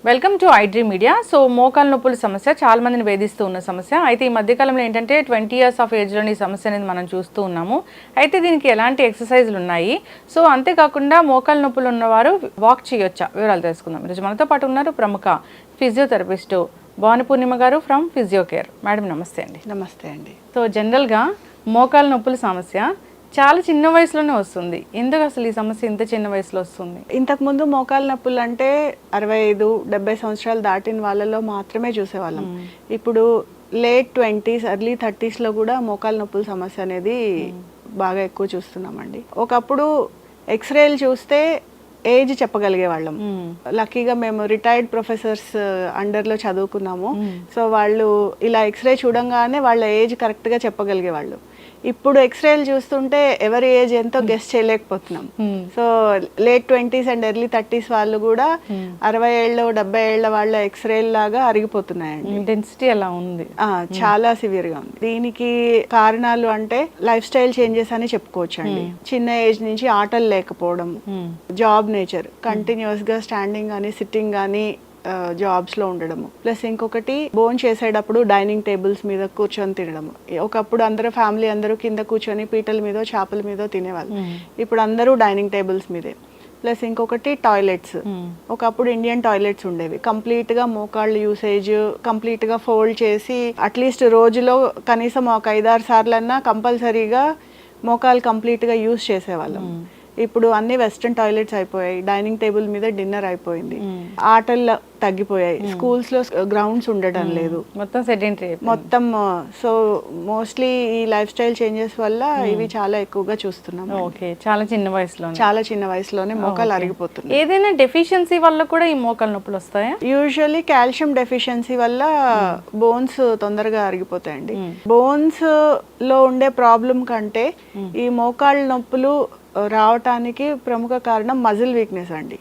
Welcome to iDream media. So మోకాలు నొప్పుల సమస్య చాలా మందిని వేధిస్తూ ఉన్న సమస్య. అయితే ఈ మధ్యకాలంలో ఏంటంటే 20 years ఆఫ్ ఏజ్లోని ఈ సమస్య అనేది మనం చూస్తూ ఉన్నాము. అయితే దీనికి ఎలాంటి ఎక్సర్సైజ్లు ఉన్నాయి, సో అంతేకాకుండా మోకాలు నొప్పులు ఉన్నవారు వాక్ చేయొచ్చా, వివరాలు తెలుసుకుందాం. ఈరోజు మనతో పాటు ఉన్నారు ప్రముఖ ఫిజియోథెరపిస్ట్ భాను పూర్ణిమ గారు ఫ్రమ్ ఫిజియోకేర్. మేడం నమస్తే అండి. నమస్తే అండి. సో జనరల్గా మోకాలు నొప్పుల సమస్య చాలా చిన్న వయసులోనే వస్తుంది. ఎందుకు అసలు ఈ సమస్య ఇంత చిన్న వయసులో వస్తుంది? ఇంతకుముందు మోకాలు నొప్పులు అంటే 65-70 సంవత్సరాలు దాటిన వాళ్ళలో మాత్రమే చూసేవాళ్ళం. ఇప్పుడు లేట్ 20s ఎర్లీ 30sలో కూడా మోకాలు నొప్పుల సమస్య అనేది బాగా ఎక్కువ చూస్తున్నామండి. ఒకప్పుడు ఎక్స్రేలు చూస్తే ఏజ్ చెప్పగలిగే వాళ్ళం. లక్కీగా మేము రిటైర్డ్ ప్రొఫెసర్స్ అండర్లో చదువుకున్నాము. సో వాళ్ళు ఇలా ఎక్స్రే చూడంగానే వాళ్ళ ఏజ్ కరెక్ట్గా చెప్పగలిగే వాళ్ళు. ఇప్పుడు ఎక్స్రేలు చూస్తుంటే ఎవరి ఏజ్ ఎంతో గెస్ చేయలేకపోతున్నాం. So late 20s and early 30s వాళ్ళు కూడా 60 ఏళ్ళు 70 ఏళ్ళ వాళ్ళ ఎక్స్రేల్ లాగా అరిగిపోతున్నాయండి. ఇంటెన్సిటీ అలా ఉంది, చాలా సివియర్ గా ఉంది. దీనికి కారణాలు అంటే లైఫ్ స్టైల్ చేంజెస్ అని చెప్పుకోవచ్చు అండి. చిన్న ఏజ్ నుంచి ఆటలు లేకపోవడం, జాబ్ నేచర్, కంటిన్యూస్ గా స్టాండింగ్ కానీ సిట్టింగ్ కానీ జాబ్స్ లో ఉండడము, ప్లస్ ఇంకొకటి బోన్ చేసేటప్పుడు డైనింగ్ టేబుల్స్ మీద కూర్చొని తినడము. ఒకప్పుడు అందరూ ఫ్యామిలీ అందరూ కింద కూర్చొని పీటల మీద చేపల మీద తినేవాళ్ళు. ఇప్పుడు అందరూ డైనింగ్ టేబుల్స్ మీదే. ప్లస్ ఇంకొకటి టాయిలెట్స్. ఒకప్పుడు ఇండియన్ టాయిలెట్స్ ఉండేవి, కంప్లీట్ గా మోకాళ్ళ యూసేజ్ కంప్లీట్ గా ఫోల్డ్ చేసి అట్లీస్ట్ రోజులో కనీసం ఒక 5-6 సార్లన్నా కంపల్సరీగా మోకాలు కంప్లీట్ గా యూజ్ చేసేవాళ్ళం. ఇప్పుడు అన్ని వెస్ట్రన్ టాయిలెట్స్ అయిపోయాయి, డైనింగ్ టేబుల్ మీద డిన్నర్ అయిపోయింది, ఆటలు తగ్గిపోయాయి, స్కూల్స్ లో గ్రౌండ్స్ ఉండటం లేదు, మొత్తం సెడెంటరీ మొత్తం. సో మోస్ట్లీ ఈ లైఫ్ స్టైల్ చేంజెస్ వల్ల ఇవి చాలా ఎక్కువగా చూస్తున్నాం. ఓకే, చాలా చిన్న వయసులోనే మోకాలు అరిగిపోతుంది. ఏదైనా డెఫిషియన్సీ వల్ల కూడా ఈ మోకాలు నొప్పులు వస్తాయా? యూజువల్లీ కాల్షియం డెఫిషియన్సీ వల్ల బోన్స్ తొందరగా అరిగిపోతాయండి. బోన్స్ లో ఉండే ప్రాబ్లం కంటే ఈ మోకాళ్ళ నొప్పులు రావటానికి ప్రముఖ కారణం మజిల్ వీక్నెస్ అండి.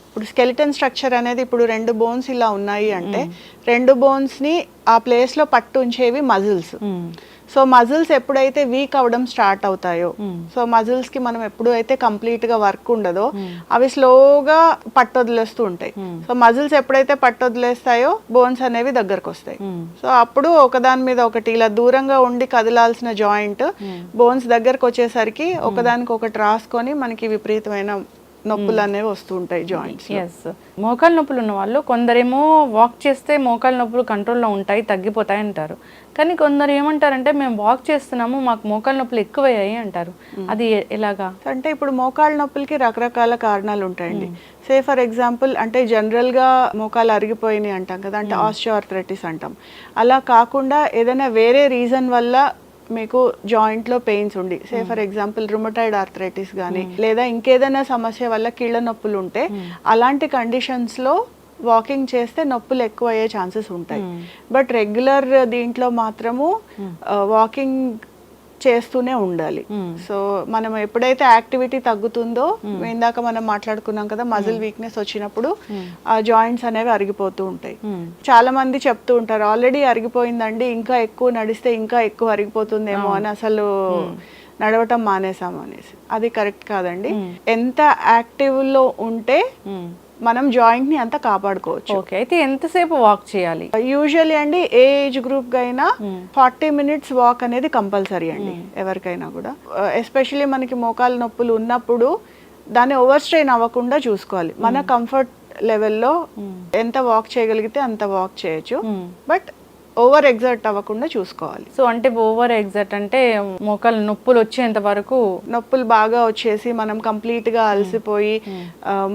ఇప్పుడు స్కెలిటన్ స్ట్రక్చర్ అనేది ఇప్పుడు 2 బోన్స్ ఇలా ఉన్నాయి అంటే 2 బోన్స్ ని ఆ ప్లేస్ లో పట్టు ఉంచేవి మజిల్స్. సో మజిల్స్ ఎప్పుడైతే వీక్ అవడం స్టార్ట్ అవుతాయో, సో మజిల్స్ కి మనం ఎప్పుడైతే కంప్లీట్ గా వర్క్ ఉండదో అవి స్లోగా పట్టొదిలేస్తూ ఉంటాయి. సో మజిల్స్ ఎప్పుడైతే పట్టొదిలేస్తాయో బోన్స్ అనేవి దగ్గరకు వస్తాయి. సో అప్పుడు ఒకదాని మీద ఒకటి ఇలా దూరంగా ఉండి కదలాల్సిన జాయింట్ బోన్స్ దగ్గరకు వచ్చేసరికి ఒకదానికి ఒకటి రాసుకొని మనకి విపరీతమైన నొప్పులు అనేవి వస్తూ ఉంటాయి జాయింట్స్. మోకాలు నొప్పులు ఉన్న వాళ్ళు కొందరేమో వాక్ చేస్తే మోకాలు నొప్పులు కంట్రోల్లో ఉంటాయి, తగ్గిపోతాయి అంటారు. కానీ కొందరు ఏమంటారంటే మేము వాక్ చేస్తున్నాము, మాకు మోకాలు నొప్పులు ఎక్కువయ్యాయి అంటారు. అది ఎలాగా అంటే ఇప్పుడు మోకాళ్ళ నొప్పులకి రకరకాల కారణాలు ఉంటాయండి. సే ఫర్ ఎగ్జాంపుల్ అంటే జనరల్గా మోకాలు అరిగిపోయినాయి అంటాం కదా, అంటే ఆస్టియోఆర్థరైటిస్ అంటాం. అలా కాకుండా ఏదైనా వేరే రీజన్ వల్ల మీకు జాయింట్లో పెయిన్స్ ఉండి, say for example rheumatoid arthritis కానీ లేదా ఇంకేదైనా సమస్య వల్ల కీళ్ళ నొప్పులు ఉంటే అలాంటి కండిషన్స్లో వాకింగ్ చేస్తే నొప్పులు ఎక్కువ అయ్యే ఛాన్సెస్ ఉంటాయి. బట్ రెగ్యులర్ దీంట్లో మాత్రము వాకింగ్ చేస్తూనే ఉండాలి. సో మనం ఎప్పుడైతే యాక్టివిటీ తగ్గుతుందో, ఇందాక మనం మాట్లాడుకున్నాం కదా మజిల్ వీక్నెస్ వచ్చినప్పుడు ఆ జాయింట్స్ అనేవి అరిగిపోతూ ఉంటాయి. చాలా మంది చెప్తూ ఉంటారు ఆల్రెడీ అరిగిపోయిందండి, ఇంకా ఎక్కువ నడిస్తే ఇంకా ఎక్కువ అరిగిపోతుందేమో అని అసలు నడవటం మానేసాము అనేసి. అది కరెక్ట్ కాదండి. ఎంత యాక్టివ్ లో ఉంటే మనం జాయింట్ ని అంతా కాపాడుకోవచ్చు. ఓకే, అయితే ఎంతసేపు వాక్ చేయాలి? యూజువల్లీ అండి ఏ ఏజ్ గ్రూప్ అయినా 40 minutes వాక్ అనేది కంపల్సరీ అండి ఎవరికైనా కూడా. ఎస్పెషల్లీ మనకి మోకాలు నొప్పులు ఉన్నప్పుడు దాన్ని ఓవర్ స్ట్రెయిన్ అవ్వకుండా చూసుకోవాలి. మన కంఫర్ట్ లెవెల్లో ఎంత వాక్ చేయగలిగితే అంత వాక్ చేయొచ్చు, బట్ ఓవర్ ఎగ్జర్ట్ అవ్వకుండా చూసుకోవాలి. సో అంటే ఓవర్ ఎగ్జర్ట్ అంటే మోకాలు నొప్పులు వచ్చేంత వరకు, నొప్పులు బాగా వచ్చేసి మనం కంప్లీట్ గా అలసిపోయి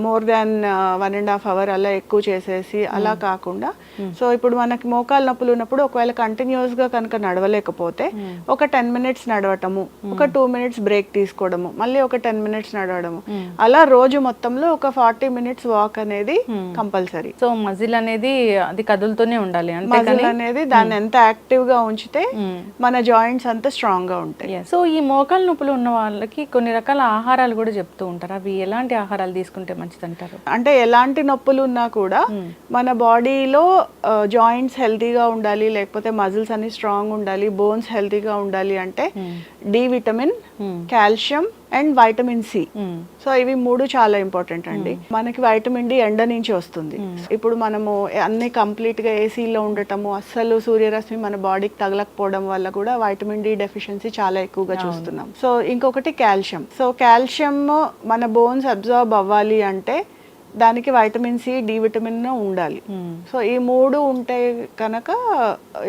మోర్ దాన్ 1.5 hours అలా ఎక్కువ చేసేసి అలా కాకుండా, సో ఇప్పుడు మనకి మోకాలు నొప్పులు ఉన్నప్పుడు ఒకవేళ కంటిన్యూస్ గా కనుక నడవలేకపోతే ఒక 10 minutes నడవటము, ఒక 2 minutes బ్రేక్ తీసుకోవడము, మళ్ళీ ఒక 10 minutes నడవడము, అలా రోజు మొత్తంలో ఒక 40 minutes వాక్ అనేది కంపల్సరీ. సో మజిల్ అనేది అది కదులుతూనే ఉండాలి. మజిల్ అనేది దాన్ని ఎంత యాక్టివ్ గా ఉంచితే మన జాయింట్స్ అంతా స్ట్రాంగ్ గా ఉంటాయి. సో ఈ మోకాలు నొప్పులు ఉన్న వాళ్ళకి కొన్ని రకాల ఆహారాలు కూడా చెప్తూ ఉంటారు, అవి ఎలాంటి ఆహారాలు తీసుకుంటే మంచిది అంటారు? అంటే ఎలాంటి నొప్పులు ఉన్నా కూడా మన బాడీలో జాయింట్స్ హెల్తీగా ఉండాలి, లేకపోతే మజిల్స్ అన్ని స్ట్రాంగ్ ఉండాలి, బోన్స్ హెల్తీగా ఉండాలి అంటే D vitamin, calcium and vitamin C. So ఇవి 3 చాలా ఇంపార్టెంట్ అండి. మనకి వైటమిన్ డి ఎండ నుంచి వస్తుంది. ఇప్పుడు మనము అన్ని కంప్లీట్ గా ఏసీలో ఉండటము, అస్సలు సూర్యరశ్మి మన బాడీకి తగలకపోవడం వల్ల కూడా వైటమిన్ డి డెఫిషియన్సీ చాలా ఎక్కువగా చూస్తున్నాం. సో ఇంకొకటి కాల్షియం. సో కాల్షియం మన బోన్స్ అబ్జార్బ్ అవ్వాలి అంటే దానికి వైటమిన్ సి, డి విటమిన్ ఉండాలి. సో ఈ 3 ఉంటే కనుక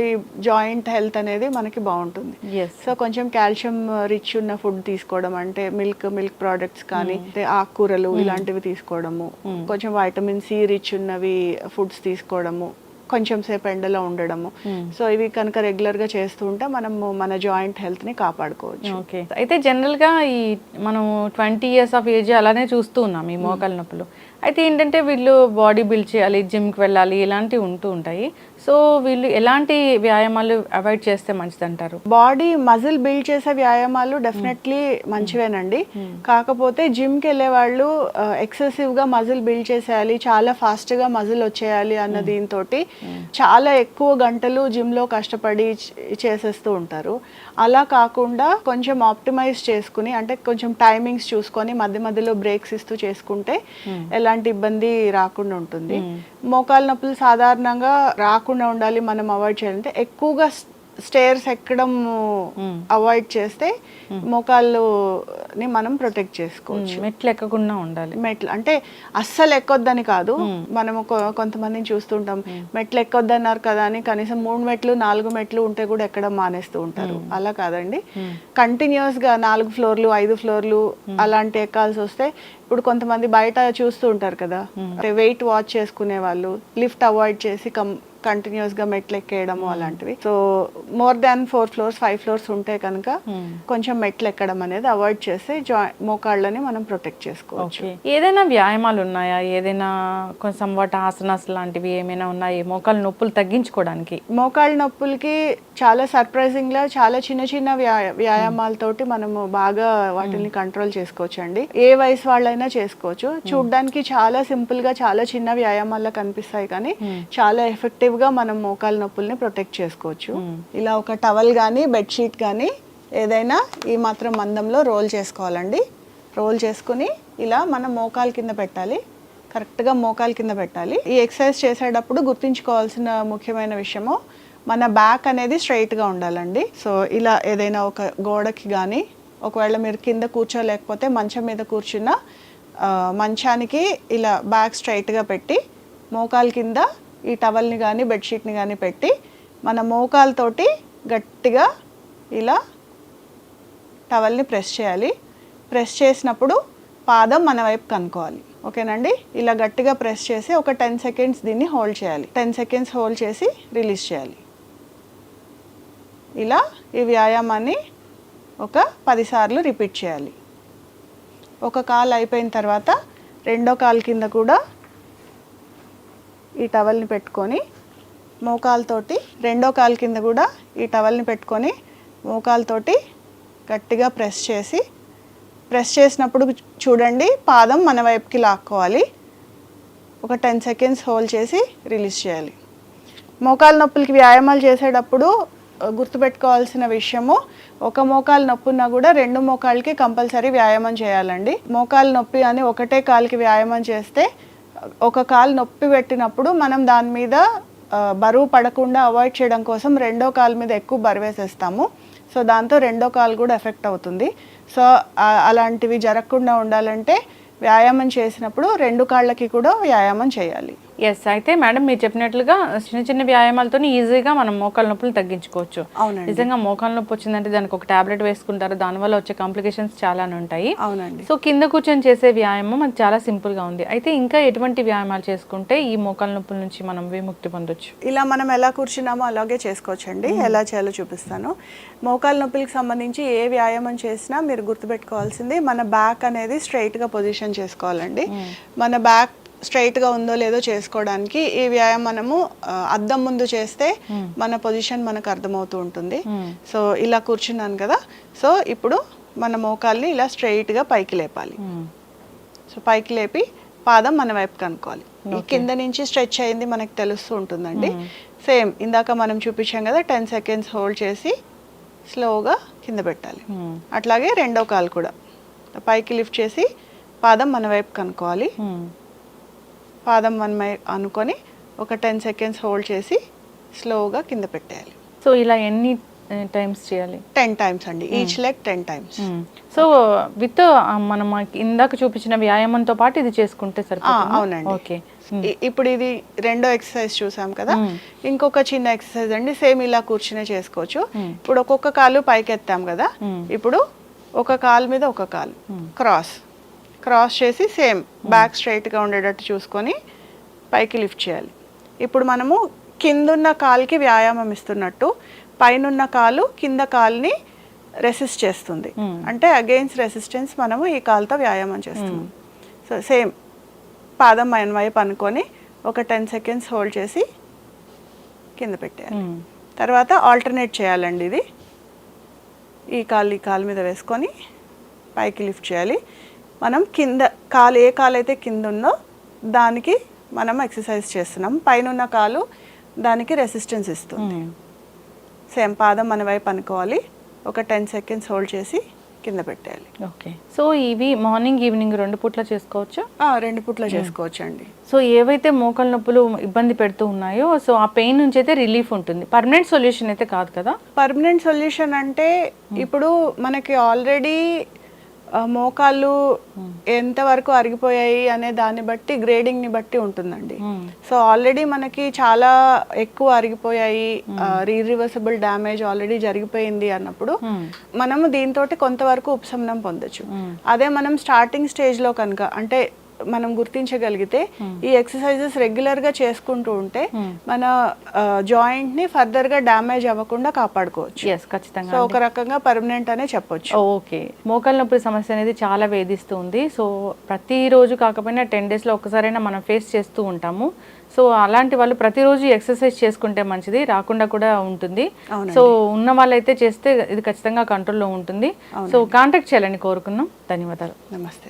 ఈ జాయింట్ హెల్త్ అనేది మనకి బాగుంటుంది. సో కొంచెం కాల్షియం రిచ్ ఉన్న ఫుడ్ తీసుకోవడం, అంటే మిల్క్ ప్రోడక్ట్స్ కానీ ఆకుకూరలు ఇలాంటివి తీసుకోవడము, కొంచెం వైటమిన్ సి రిచ్ ఉన్నవి ఫుడ్స్ తీసుకోవడము, కొంచెం సేపు ఎండలో ఉండడము. సో ఇవి కనుక రెగ్యులర్ గా చేస్తూ ఉంటే మనము మన జాయింట్ హెల్త్ ని కాపాడుకోవచ్చు. ఓకే. అయితే జనరల్ గా ఈ మనం 20 years ఆఫ్ ఏజ్ అలానే చూస్తూ ఉన్నాం ఈ మోకాల నొప్పులు. అయితే ఏంటంటే వీళ్ళు బాడీ బిల్డ్ చేయాలి, జిమ్కి వెళ్ళాలి, ఇలాంటివి ఉంటూ ఉంటాయి. సో వీళ్ళు ఎలాంటి వ్యాయామాలు అవాయిడ్ చేస్తే మంచిది అంటారు? బాడీ మజిల్ బిల్డ్ చేసే వ్యాయామాలు డెఫినెట్లీ మంచివేనండి. కాకపోతే జిమ్కి వెళ్ళే వాళ్ళు ఎక్సెసివ్ గా మజిల్ బిల్డ్ చేసేయాలి, చాలా ఫాస్ట్ గా మజిల్ వచ్చేయాలి అన్న దీంతో చాలా ఎక్కువ గంటలు జిమ్ లో కష్టపడి చేసేస్తూ ఉంటారు. అలా కాకుండా కొంచెం ఆప్టిమైజ్ చేసుకుని, అంటే కొంచెం టైమింగ్స్ చూసుకొని మధ్య మధ్యలో బ్రేక్స్ ఇస్తూ చేసుకుంటే ఎలాంటి ఇబ్బంది రాకుండా ఉంటుంది. మోకాలు నొప్పులు సాధారణంగా రాకుండా ఉండాలి, మనం అవాయిడ్ చేయాలంటే ఎక్కువగా స్టేర్స్ ఎక్కడం అవాయిడ్ చేస్తే మోకాళ్ళని మనం ప్రొటెక్ట్ చేసుకోవచ్చు. మెట్లు ఎక్కకుండా ఉండాలి. మెట్లు అంటే అస్సలు ఎక్కొద్దని కాదు, మనము కొంతమందిని చూస్తుంటాం మెట్లు ఎక్కొద్దన్నారు కదా అని కనీసం 3 మెట్లు 4 మెట్లు ఉంటే కూడా ఎక్కడం మానేస్తూ ఉంటారు. అలా కాదండి, కంటిన్యూస్ గా 4 ఫ్లోర్లు 5 ఫ్లోర్లు అలాంటి ఎక్కాల్సి వస్తే, ఇప్పుడు కొంతమంది బయట చూస్తూ ఉంటారు కదా, వెయిట్ వాచ్ చేసుకునే వాళ్ళు లిఫ్ట్ అవాయిడ్ చేసి కంటిన్యూస్ గా మెట్లు ఎక్కేయడము అలాంటివి. So more than 4 floors 5 floors ఉంటే కనుక కొంచెం మెట్లు ఎక్కడం అనేది అవాయిడ్ చేసి మోకాళ్ళని మనం ప్రొటెక్ట్ చేసుకోవచ్చు. ఏదైనా వ్యాయామాలు ఉన్నాయా, ఏదైనా కొంచెం ఆసనాస్ లాంటివి ఏమైనా ఉన్నాయి మోకాళ్ళ నొప్పులు తగ్గించుకోవడానికి? మోకాళ్ళ నొప్పులకి చాలా సర్ప్రైజింగ్ గా చాలా చిన్న చిన్న వ్యాయామాలతోటి మనము బాగా వాటిని కంట్రోల్ చేసుకోవచ్చు అండి. ఏ వయసు వాళ్ళైనా చేసుకోవచ్చు. చూడ్డానికి చాలా సింపుల్ గా చాలా చిన్న వ్యాయామాల్లో కనిపిస్తాయి, కానీ చాలా ఎఫెక్టివ్ గా మనం మోకాళ్ళ నొప్పుల్ని ప్రొటెక్ట్ చేసుకోవచ్చు. ఇలా ఒక టవల్ కానీ బెడ్షీట్ కానీ ఏదైనా ఈ మాత్రం మందంలో రోల్ చేసుకోవాలండి. రోల్ చేసుకుని ఇలా మనం మోకాలు కింద పెట్టాలి, కరెక్ట్గా మోకాలు కింద పెట్టాలి. ఈ ఎక్సర్సైజ్ చేసేటప్పుడు గుర్తుంచుకోవాల్సిన ముఖ్యమైన విషయము, మన బ్యాక్ అనేది స్ట్రైట్గా ఉండాలండి. సో ఇలా ఏదైనా ఒక గోడకి కానీ, ఒకవేళ మీరు కింద కూర్చోలేకపోతే మంచం మీద కూర్చున్న మంచానికి ఇలా బ్యాక్ స్ట్రైట్గా పెట్టి మోకాలు కింద ఈ టవల్ని కానీ బెడ్షీట్ని కానీ పెట్టి మన మోకాలతోటి గట్టిగా ఇలా టవల్ని ప్రెస్ చేయాలి. ప్రెస్ చేసినప్పుడు పాదం మన వైపు కనుక్కోవాలి. ఓకేనండి, ఇలా గట్టిగా ప్రెస్ చేసి ఒక 10 సెకండ్స్ దీన్ని హోల్డ్ చేయాలి. 10 సెకండ్స్ హోల్డ్ చేసి రిలీజ్ చేయాలి. ఇలా ఈ వ్యాయామాన్ని ఒక 10 సార్లు రిపీట్ చేయాలి. ఒక కాలు అయిపోయిన తర్వాత రెండో కాలు కింద కూడా ఈ టవల్ని పెట్టుకొని మోకాలతోటి, రెండో కాలు కింద కూడా ఈ టవల్ని పెట్టుకొని మోకాలతోటి గట్టిగా ప్రెస్ చేసినప్పుడు చూడండి పాదం మన వైపుకి లాక్కోవాలి. ఒక 10 సెకండ్స్ హోల్డ్ చేసి రిలీజ్ చేయాలి. మోకాల నొప్పులకి వ్యాయామాలు చేసేటప్పుడు గుర్తుపెట్టుకోవాల్సిన విషయము, ఒక మోకాలు నొప్పి ఉన్నా కూడా 2 మోకాళ్ళకి కంపల్సరీ వ్యాయామం చేయాలండి. మోకాలు నొప్పి అని ఒకటే కాలుకి వ్యాయామం చేస్తే ఒక కాలు నొప్పి పెట్టినప్పుడు మనం దాని మీద బరువు పడకుండా అవాయిడ్ చేయడం కోసం రెండో కాలు మీద ఎక్కువ బరువేసేస్తాము. సో దాంతో రెండో కాలు కూడా ఎఫెక్ట్ అవుతుంది. సో అలాంటివి జరగకుండా ఉండాలంటే వ్యాయామం చేసినప్పుడు 2 కాళ్ళకి కూడా వ్యాయామం చేయాలి. ఎస్, అయితే మేడం మీరు చెప్పినట్లుగా చిన్న చిన్న వ్యాయామాలతో ఈజీగా మనం మోకాళ్ళ నొప్పులు తగ్గించుకోవచ్చు. అవునండి, నిజంగా మోకాళ్ళ నొప్పి వచ్చిందంటే దానికి ఒక టాబ్లెట్ వేసుకుంటారు, దానివల్ల వచ్చే కాంప్లికేషన్స్ చాలానే ఉంటాయి. అవునండి. సో కింద కూర్చొని చేసే వ్యాయామం అది చాలా సింపుల్ గా ఉంది. అయితే ఇంకా ఎటువంటి వ్యాయామాలు చేసుకుంటే ఈ మోకాళ్ళ నొప్పుల నుంచి మనం విముక్తి పొందొచ్చు? ఇలా మనం ఎలా కూర్చున్నామో అలాగే చేసుకోవచ్చండి. ఎలా చేయాలో చూపిస్తాను. మోకాళ్ళ నొప్పులకి సంబంధించి ఏ వ్యాయామం చేసినా మీరు గుర్తుపెట్టుకోవాల్సింది, మన బ్యాక్ అనేది స్ట్రైట్ గా పొజిషన్ చేసుకోవాలండి. మన బ్యాక్ స్ట్రైట్గా ఉందో లేదో చేసుకోవడానికి ఈ వ్యాయామము అద్దం ముందు చేస్తే మన పొజిషన్ మనకు అర్థమవుతూ ఉంటుంది. సో ఇలా కూర్చున్నాను కదా, సో ఇప్పుడు మన మోకాల్ని ఇలా స్ట్రైట్గా పైకి లేపాలి. సో పైకి లేపి పాదం మన వైపు కనుక్కోవాలి. ఈ కింద నుంచి స్ట్రెచ్ అయింది మనకు తెలుస్తూ ఉంటుందండి. సేమ్ ఇందాక మనం చూపించాం కదా, 10 సెకండ్స్ హోల్డ్ చేసి స్లోగా కింద పెట్టాలి. అట్లాగే రెండో కాలు కూడా పైకి లిఫ్ట్ చేసి పాదం మన వైపు కనుక్కోవాలి. పాదం మన వైపు అనుకొని ఒక 10 seconds హోల్డ్ చేసి స్లోగా కింద పెట్టేయాలి. సో ఇలా ఎన్ని టైమ్స్ చేయాలి? 10 times అండి, each leg 10 times. So with మనం ఇందాక చూపించిన వ్యాయామంతో పాటు ఇది చేసుకుంటే సరిపోతుంది? అవునండి. ఓకే. ఇప్పుడు ఇది రెండో ఎక్సర్సైజ్ చూసాం కదా, ఇంకొక చిన్న ఎక్సర్సైజ్ అండి, సేమ్ ఇలా కూర్చునే చేసుకోవచ్చు. ఇప్పుడు ఒక్కొక్క కాలు పైకి ఎత్తాం కదా, ఇప్పుడు ఒక కాలు మీద ఒక కాలు క్రాస్ చేసి సేమ్ బ్యాక్ స్ట్రైట్గా ఉండేటట్టు చూసుకొని పైకి లిఫ్ట్ చేయాలి. ఇప్పుడు మనము కిందున్న కాలుకి వ్యాయామం ఇస్తున్నట్టు పైనున్న కాలు కింద కాలుని రెసిస్ట్ చేస్తుంది. అంటే అగెయిన్స్ రెసిస్టెన్స్ మనము ఈ కాలుతో వ్యాయామం చేస్తున్నాం. సో సేమ్ పాదం మన వైపు అనుకొని ఒక 10 seconds హోల్డ్ చేసి కింద పెట్టేయాలి. తర్వాత ఆల్టర్నేట్ చేయాలండి. ఇది ఈ కాలు మీద వేసుకొని పైకి లిఫ్ట్ చేయాలి. మనం కింద కాలు ఏ కాలు అయితే కింద ఉందో దానికి మనం ఎక్సర్సైజ్ చేస్తున్నాం, పైన ఉన్న కాలు దానికి రెసిస్టెన్స్ ఇస్తుంది. సేమ్ పాదం మన వైపు అనుకోవాలి, ఒక 10 seconds హోల్డ్ చేసి కింద పెట్టేయాలి. ఓకే. సో ఇవి మార్నింగ్ ఈవినింగ్ 2 పూట్ల చేసుకోవచ్చా? 2 పూట్ల చేసుకోవచ్చు అండి. సో ఏవైతే మోకాళ్ళ నొప్పులు ఇబ్బంది పెడుతూ ఉన్నాయో సో ఆ పెయిన్ నుంచి అయితే రిలీఫ్ ఉంటుంది, పర్మనెంట్ సొల్యూషన్ అయితే కాదు కదా? పర్మనెంట్ సొల్యూషన్ అంటే ఇప్పుడు మనకి ఆల్రెడీ మోకాళ్ళు ఎంతవరకు అరిగిపోయాయి అనే దాన్ని బట్టి గ్రేడింగ్ని బట్టి ఉంటుందండి. సో ఆల్రెడీ మనకి చాలా ఎక్కువ అరిగిపోయాయి, ఇర్రివర్సిబుల్ డ్యామేజ్ ఆల్రెడీ జరిగిపోయింది అన్నప్పుడు మనము దీంతో కొంతవరకు ఉపశమనం పొందొచ్చు. అదే మనం స్టార్టింగ్ స్టేజ్లో కనుక అంటే మనం గుర్తించగలిగితే ఈ ఎక్సర్సైజెస్ రెగ్యులర్గా చేసుకుంటూ ఉంటే మన జాయింట్ని ఫర్దర్గా డ్యామేజ్ అవ్వకుండా కాపాడుకోవచ్చు. ఖచ్చితంగా. సో ఒక రకంగా పర్మనెంట్ అనే చెప్పొచ్చు. ఓకే. మోకాళ్ళ నొప్పి సమస్య అనేది చాలా వేధిస్తుంది. సో ప్రతిరోజు కాకపోయినా 10 daysలో ఒకసారైనా మనం ఫేస్ చేస్తూ ఉంటాము. సో అలాంటి వాళ్ళు ప్రతిరోజు ఎక్సర్సైజ్ చేసుకుంటే మంచిది, రాకుండా కూడా ఉంటుంది. సో ఉన్న వాళ్ళైతే చేస్తే ఇది ఖచ్చితంగా కంట్రోల్లో ఉంటుంది. సో కాంటాక్ట్ చేయాలని కోరుకున్నాం. ధన్యవాదాలు. నమస్తే.